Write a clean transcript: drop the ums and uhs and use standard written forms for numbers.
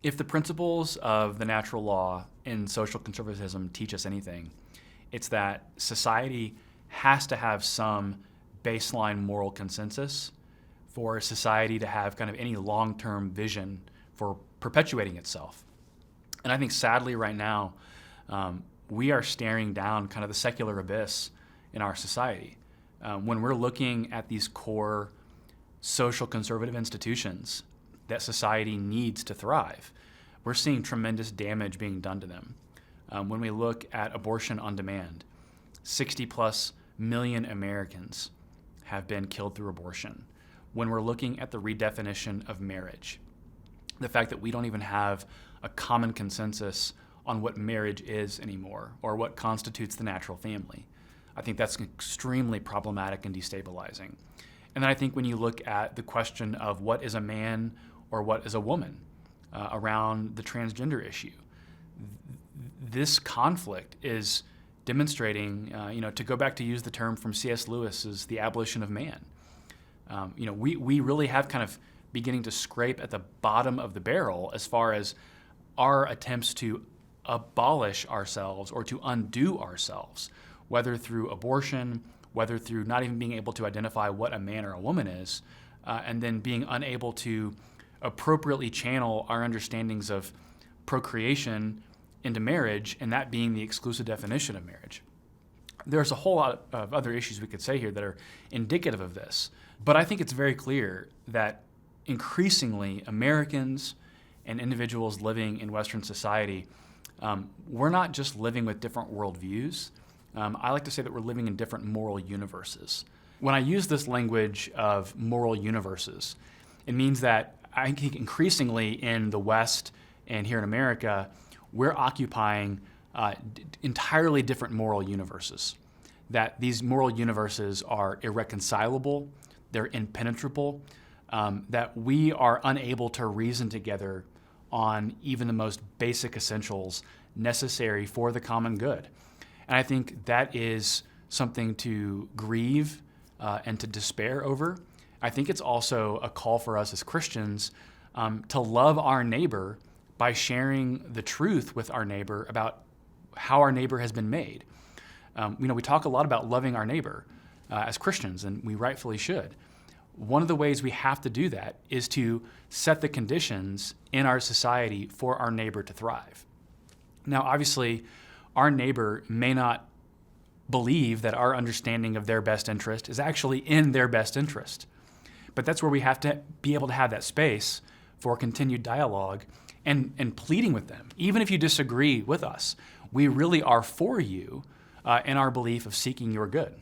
If the principles of the natural law in social conservatism teach us anything, it's that society has to have some baseline moral consensus for society to have kind of any long-term vision for perpetuating itself. And I think sadly right now, we are staring down kind of the secular abyss in our society. When we're looking at these core social conservative institutions that society needs to thrive, we're seeing tremendous damage being done to them. When we look at abortion on demand, 60 plus million Americans have been killed through abortion. When we're looking at the redefinition of marriage, the fact that we don't even have a common consensus on what marriage is anymore or what constitutes the natural family, I think that's extremely problematic and destabilizing. And then I think when you look at the question of what is a man or what is a woman around the transgender issue, this conflict is demonstrating, to go back to use the term from C.S. Lewis's The Abolition of Man. We really have kind of beginning to scrape at the bottom of the barrel as far as our attempts to abolish ourselves or to undo ourselves, whether through abortion, whether through not even being able to identify what a man or a woman is, and then being unable to appropriately channel our understandings of procreation into marriage, and that being the exclusive definition of marriage. There's a whole lot of other issues we could say here that are indicative of this, but I think it's very clear that increasingly Americans and individuals living in Western society, we're not just living with different worldviews. I like to say that we're living in different moral universes. When I use this language of moral universes, it means that I think increasingly in the West and here in America, we're occupying entirely different moral universes. That these moral universes are irreconcilable, they're impenetrable, that we are unable to reason together on even the most basic essentials necessary for the common good. And I think that is something to grieve and to despair over. I think it's also a call for us as Christians to love our neighbor by sharing the truth with our neighbor about how our neighbor has been made. We talk a lot about loving our neighbor as Christians, and we rightfully should. One of the ways we have to do that is to set the conditions in our society for our neighbor to thrive. Now, obviously, our neighbor may not believe that our understanding of their best interest is actually in their best interest. But that's where we have to be able to have that space for continued dialogue and pleading with them. Even if you disagree with us, we really are for you in our belief of seeking your good.